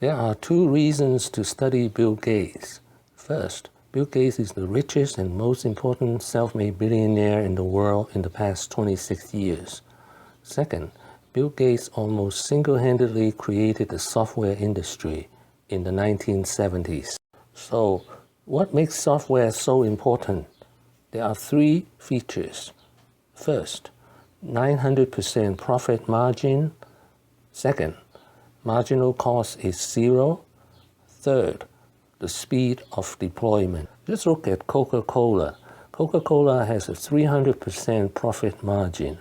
There are two reasons to study Bill Gates. First, Bill Gates is the richest and most important self-made billionaire in the world in the past 26 years. Second, Bill Gates almost single-handedly created the software industry in the 1970s. So, what makes software so important? There are three features. First, 900% profit margin. Second, marginal cost is zero. Third, the speed of deployment. Just look at Coca-Cola. Coca-Cola has a 300% profit margin,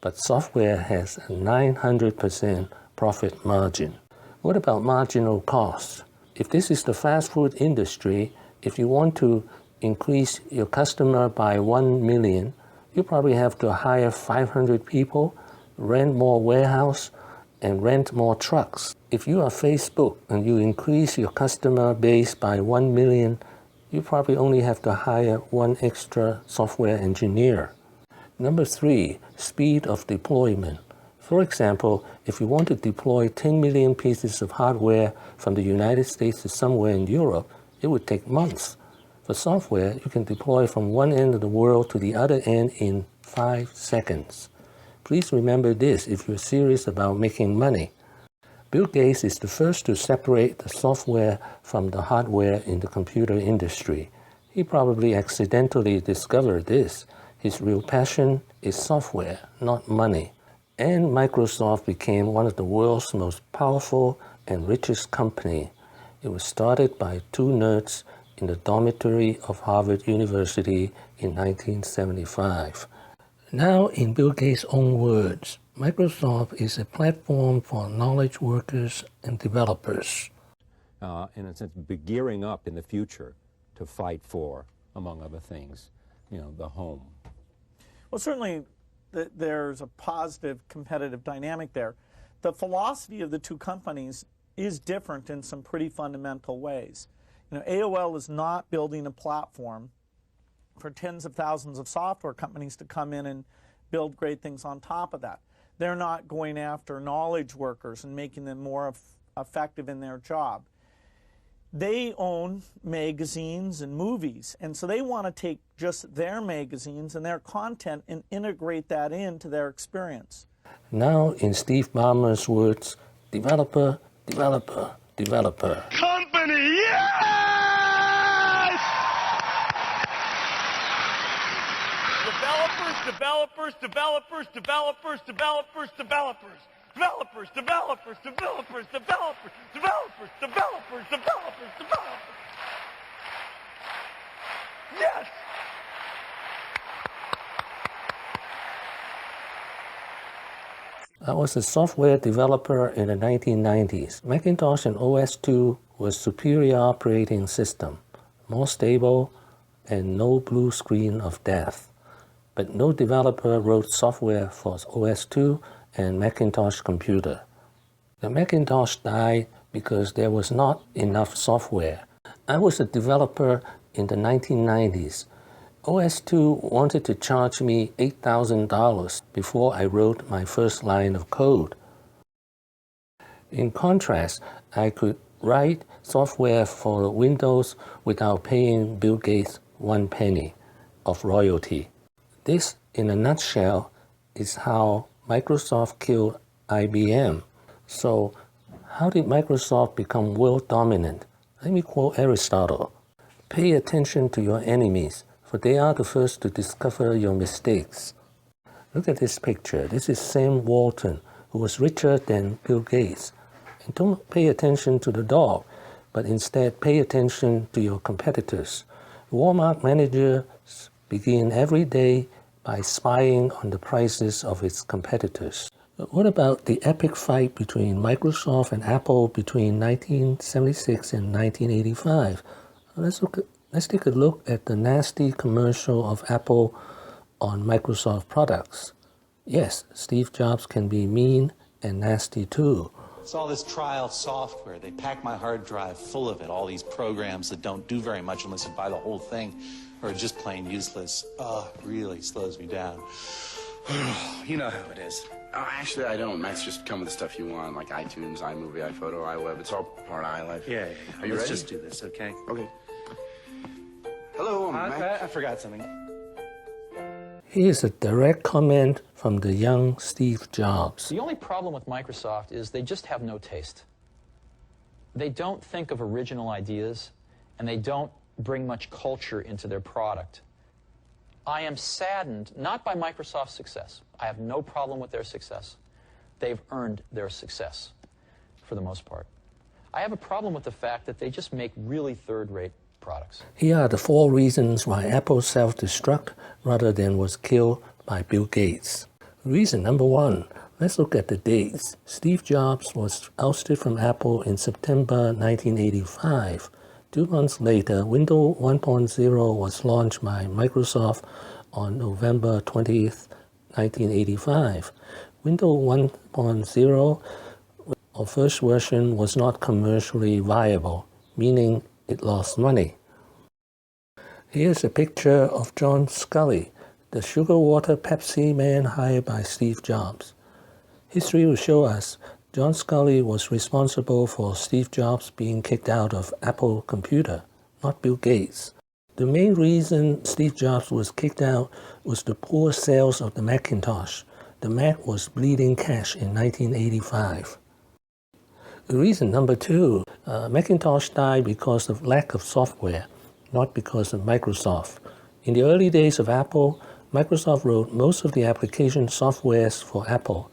but software has a 900% profit margin. What about marginal cost? If this is the fast food industry, if you want to increase your customer by 1 million, you probably have to hire 500 people, rent more warehouse, and rent more trucks. If you are Facebook and you increase your customer base by 1 million, you probably only have to hire one extra software engineer. Number three, speed of deployment. For example, if you want to deploy 10 million pieces of hardware from the United States to somewhere in Europe, it would take months. For software, you can deploy from one end of the world to the other end in 5 seconds. Please remember this if you're serious about making money. Bill Gates is the first to separate the software from the hardware in the computer industry. He probably accidentally discovered this. His real passion is software, not money. And Microsoft became one of the world's most powerful and richest company. It was started by two nerds in the dormitory of Harvard University in 1975. Now, in Bill Gates' own words, Microsoft is a platform for knowledge workers and developers. In a sense, be gearing up in the future to fight for, among other things, the home. Well, certainly there's a positive competitive dynamic there. The philosophy of the two companies is different in some pretty fundamental ways. AOL is not building a platform for tens of thousands of software companies to come in and build great things on top of that. They're not going after knowledge workers and making them more effective in their job. They own magazines and movies, and so they want to take just their magazines and their content and integrate that into their experience. Now, in Steve Ballmer's words, developer, developer, developer. Company, yes! Developers, developers, developers, developers, developers, developers, developers, developers, developers, developers, developers, developers, developers, developers. Yes! I was a software developer in the 1990s. Macintosh and OS/2 was superior operating system, more stable, and no blue screen of death. But no developer wrote software for OS/2 and Macintosh computer. The Macintosh died because there was not enough software. I was a developer in the 1990s. OS/2 wanted to charge me $8,000 before I wrote my first line of code. In contrast, I could write software for Windows without paying Bill Gates 1 penny of royalty. This, in a nutshell, is how Microsoft killed IBM. So, how did Microsoft become world dominant? Let me quote Aristotle. Pay attention to your enemies, for they are the first to discover your mistakes. Look at this picture. This is Sam Walton, who was richer than Bill Gates. And don't pay attention to the dog, but instead pay attention to your competitors. Walmart managers begin every day by spying on the prices of its competitors. But what about the epic fight between Microsoft and Apple between 1976 and 1985? Let's take a look at the nasty commercial of Apple on Microsoft products. Yes, Steve Jobs can be mean and nasty too. It's all this trial software. They pack my hard drive full of it, all these programs that don't do very much unless you buy the whole thing, or just plain useless. Oh, it really slows me down. You know how it is. Actually, I don't. Macs just come with the stuff you want, like iTunes, iMovie, iPhoto, iWeb. It's all part of iLife. Yeah. Are you Let's ready? just do this, okay? Okay. Hello, I'm Mac. I forgot something. Here's a direct comment from the young Steve Jobs. The only problem with Microsoft is they just have no taste. They don't think of original ideas, and they don't bring much culture into their product. I am saddened, not by Microsoft's success. I have no problem with their success. They've earned their success, for the most part. I have a problem with the fact that they just make really third-rate products. Here are the 4 reasons why Apple self-destruct rather than was killed by Bill Gates. Reason number 1, let's look at the dates. Steve Jobs was ousted from Apple in September 1985. 2 months later, Windows 1.0 was launched by Microsoft on November 20th, 1985. Windows 1.0, or first version, was not commercially viable, meaning it lost money. Here's a picture of John Scully, the sugar water Pepsi man hired by Steve Jobs. History will show us John Scully was responsible for Steve Jobs being kicked out of Apple Computer, not Bill Gates. The main reason Steve Jobs was kicked out was the poor sales of the Macintosh. The Mac was bleeding cash in 1985. Reason number 2, Macintosh died because of lack of software, not because of Microsoft. In the early days of Apple, Microsoft wrote most of the application softwares for Apple.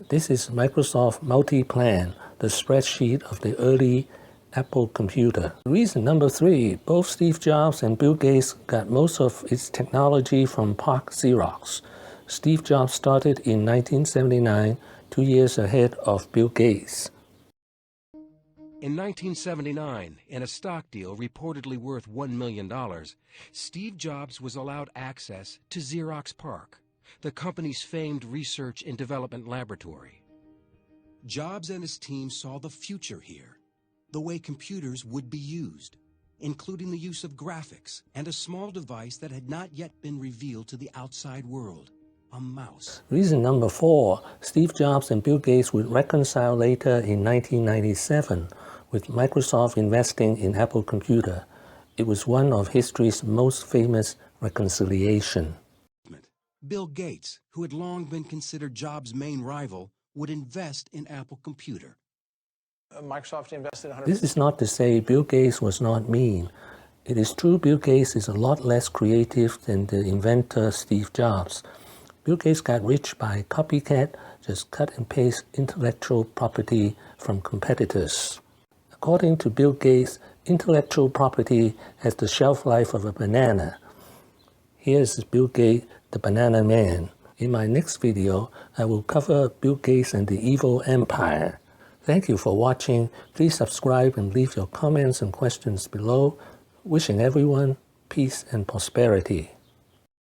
This is Microsoft Multiplan, the spreadsheet of the early Apple computer. Reason number 3, both Steve Jobs and Bill Gates got most of its technology from Park Xerox. Steve Jobs started in 1979, 2 years ahead of Bill Gates. In 1979, in a stock deal reportedly worth $1 million, Steve Jobs was allowed access to Xerox PARC, the company's famed research and development laboratory. Jobs and his team saw the future here, the way computers would be used, including the use of graphics and a small device that had not yet been revealed to the outside world, a mouse. Reason number 4, Steve Jobs and Bill Gates would reconcile later in 1997 with Microsoft investing in Apple Computer. It was one of history's most famous reconciliation. Bill Gates, who had long been considered Jobs' main rival, would invest in Apple Computer. Microsoft invested $100. This is not to say Bill Gates was not mean. It is true Bill Gates is a lot less creative than the inventor Steve Jobs. Bill Gates got rich by copycat, just cut and paste intellectual property from competitors. According to Bill Gates, intellectual property has the shelf life of a banana. Here's Bill Gates, the banana man. In my next video, I will cover Bill Gates and the evil empire. Thank you for watching. Please subscribe and leave your comments and questions below. Wishing everyone peace and prosperity.